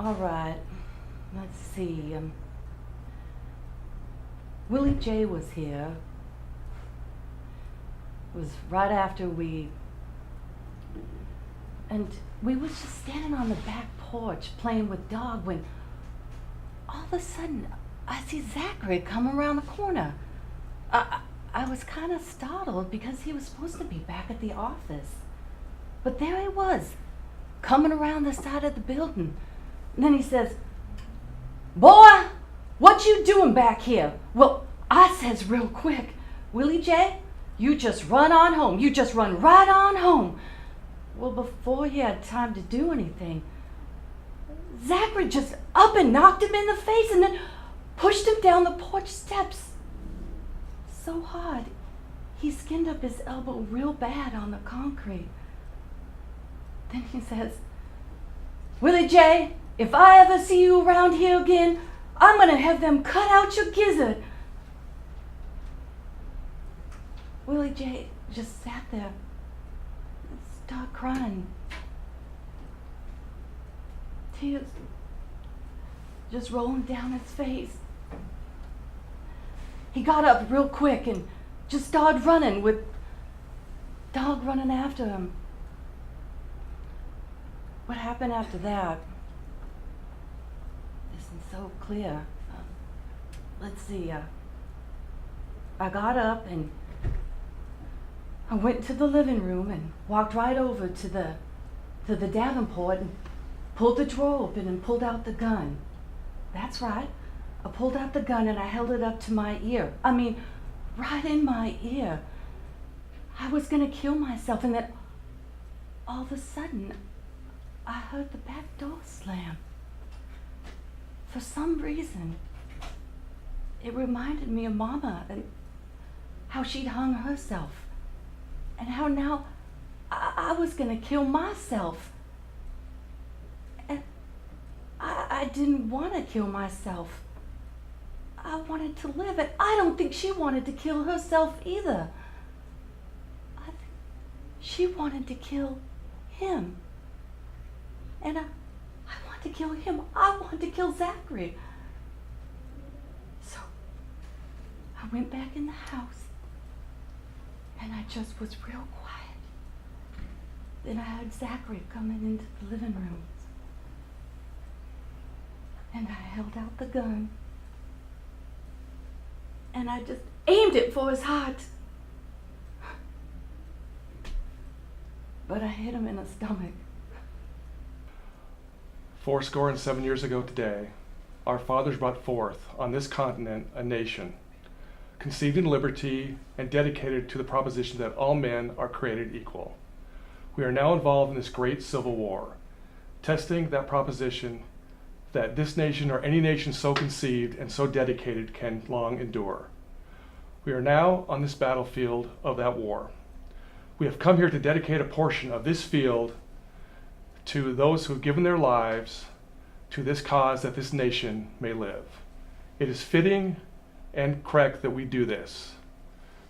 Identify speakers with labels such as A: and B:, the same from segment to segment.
A: All right. Let's see. Willie Jay was here. It was right after and we was just standing on the back porch playing with Dog when all of a sudden I see Zachary come around the corner. I was kind of startled because he was supposed to be back at the office. But there he was, coming around the side of the building. And then he says, "Boy, what you doing back here?" Well, I says real quick, "Willie Jay, you just run on home. You just run right on home." Well, before he had time to do anything, Zachary just up and knocked him in the face and then pushed him down the porch steps so hard he skinned up his elbow real bad on the concrete. Then he says, "Willie Jay, if I ever see you around here again, I'm gonna have them cut out your gizzard." Willie Jay just sat there and started crying. Tears just rolling down his face. He got up real quick and just started running with Dog running after him. What happened after that isn't so clear. Let's see. I got up and I went to the living room and walked right over to the Davenport and pulled the drawer open and pulled out the gun. That's right. I pulled out the gun and I held it up to my ear. I mean, right in my ear. I was gonna kill myself, and then all of a sudden, I heard the back door slam. For some reason, it reminded me of Mama and how she'd hung herself, and how now I was gonna kill myself. And I didn't want to kill myself. I wanted to live, and I don't think she wanted to kill herself either. I think she wanted to kill him. And I want to kill him. I want to kill Zachary. So I went back in the house, and I just was real quiet. Then I heard Zachary coming into the living room. And I held out the gun. And I just aimed it for his heart. But I hit him in the stomach.
B: 77 years ago today, our fathers brought forth on this continent a nation, conceived in liberty and dedicated to the proposition that all men are created equal. We are now involved in this great civil war, testing that proposition that this nation or any nation so conceived and so dedicated can long endure. We are now on this battlefield of that war. We have come here to dedicate a portion of this field to those who have given their lives to this cause that this nation may live. It is fitting and correct that we do this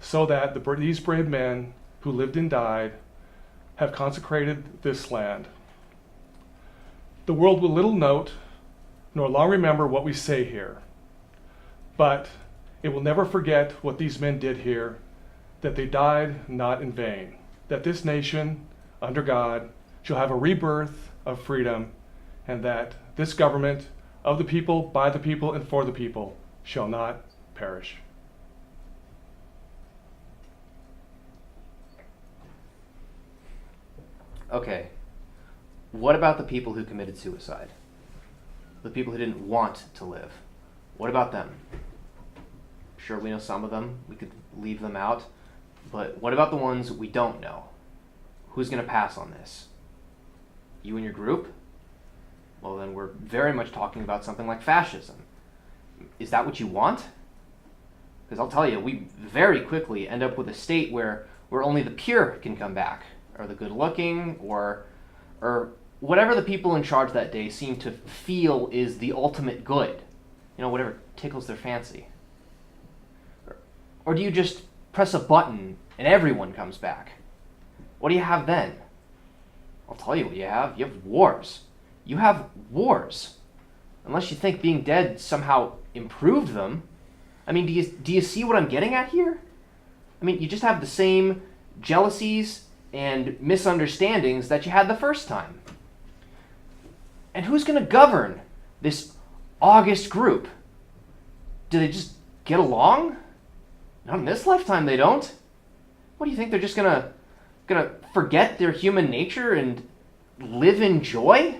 B: so that these brave men who lived and died have consecrated this land. The world will little note nor long remember what we say here, but it will never forget what these men did here, that they died not in vain, that this nation, under God, shall have a rebirth of freedom, and that this government of the people, by the people, and for the people shall not perish.
C: Okay, what about the people who committed suicide? The people who didn't want to live? What about them? Sure, we know some of them. We could leave them out. But what about the ones we don't know? Who's going to pass on this? You and your group? Well, then we're very much talking about something like fascism. Is that what you want? Because I'll tell you, we very quickly end up with a state where only the pure can come back, or the good-looking, or whatever the people in charge that day seem to feel is the ultimate good. You know, whatever tickles their fancy. Or do you just press a button and everyone comes back? What do you have then? I'll tell you what you have. You have wars. You have wars. Unless you think being dead somehow improved them. I mean, do you see what I'm getting at here? I mean, you just have the same jealousies and misunderstandings that you had the first time. And who's going to govern this august group? Do they just get along? Not in this lifetime, they don't. What do you think? They're just gonna forget their human nature and live in joy? I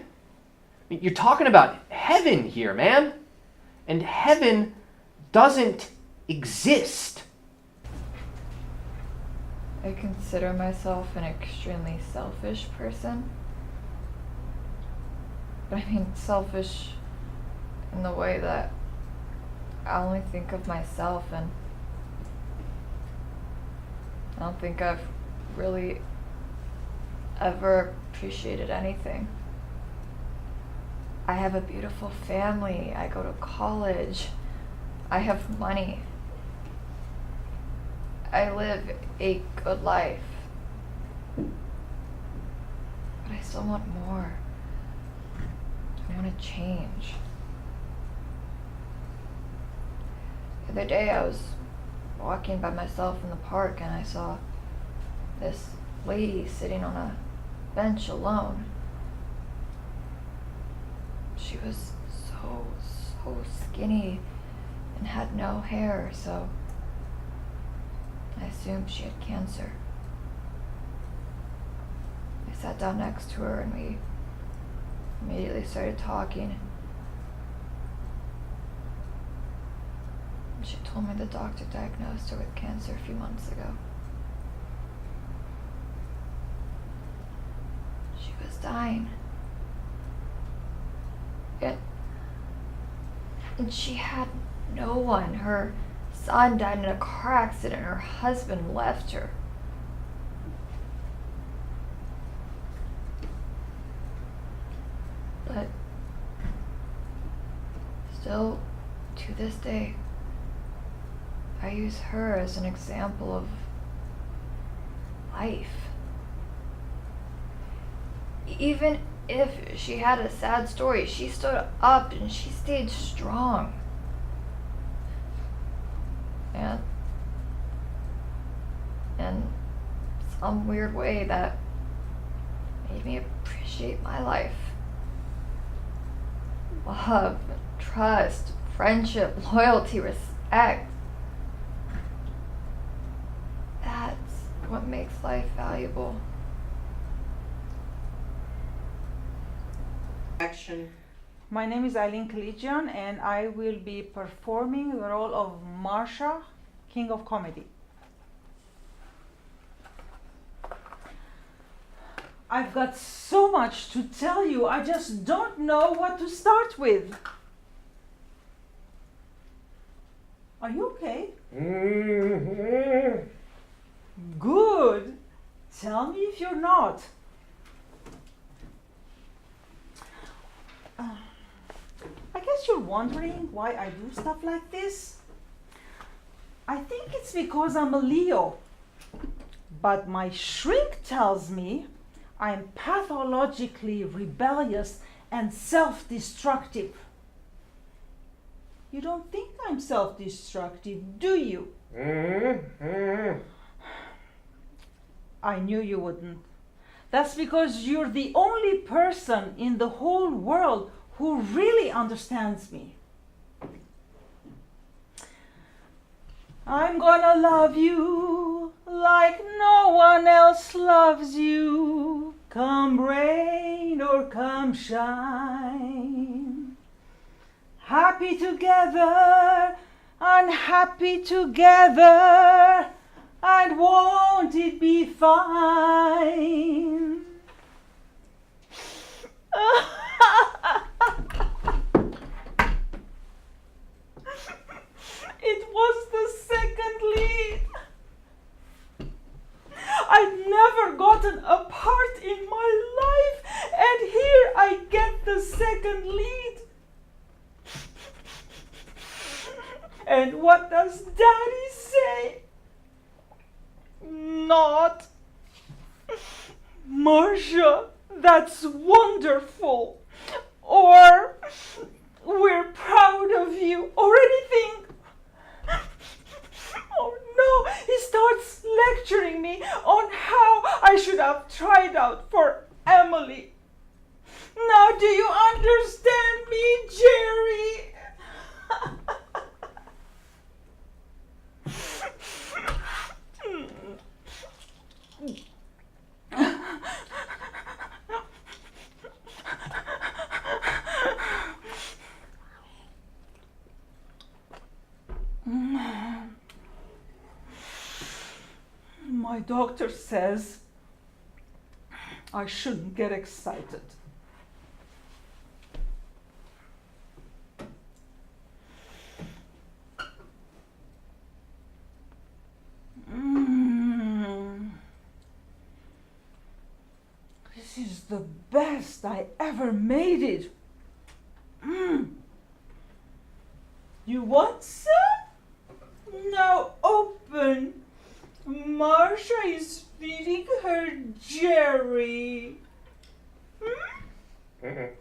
C: mean, you're talking about heaven here, man. And heaven doesn't exist.
D: I consider myself an extremely selfish person. But I mean selfish in the way that I only think of myself, and I don't think I've really ever appreciated anything. I have a beautiful family. I go to college. I have money. I live a good life. But I still want more. I want to change. The other day I was walking by myself in the park and I saw this lady sitting on a bench alone. She was so skinny and had no hair, so I assumed she had cancer. I sat down next to her and we immediately started talking. She told me the doctor diagnosed her with cancer a few months ago. She was dying. And she had no one. Her son died in a car accident. Her husband left her. But still, to this day, I use her as an example of life. Even if she had a sad story, she stood up and she stayed strong. And in some weird way that made me appreciate my life. Love, trust, friendship, loyalty, respect. That's what makes life valuable.
E: Action.
F: My name is Eileen Kalijian and I will be performing the role of Marsha, King of Comedy. I've got so much to tell you, I just don't know what to start with. Are you okay? Good. Tell me if you're not. I guess you're wondering why I do stuff like this. I think it's because I'm a Leo. But my shrink tells me I'm pathologically rebellious and self-destructive. You don't think I'm self-destructive, do you? I knew you wouldn't. That's because you're the only person in the whole world who really understands me. I'm gonna love you like no one else loves you, come rain or come shine. Happy together, unhappy together, and won't it be fine? It was the second lead. I'd never gotten a part in my life, and here I get the second lead. And what does Daddy say? Not, Marsha, that's wonderful. Or, we're proud of you or anything. Oh no, he starts lecturing me on how I should have tried out for Emily. Now do you understand me, Jerry? My doctor says I shouldn't get excited. This is the best I ever made it. You want some? Now open. Marsha is feeding her Jerry.
C: Mm-hmm.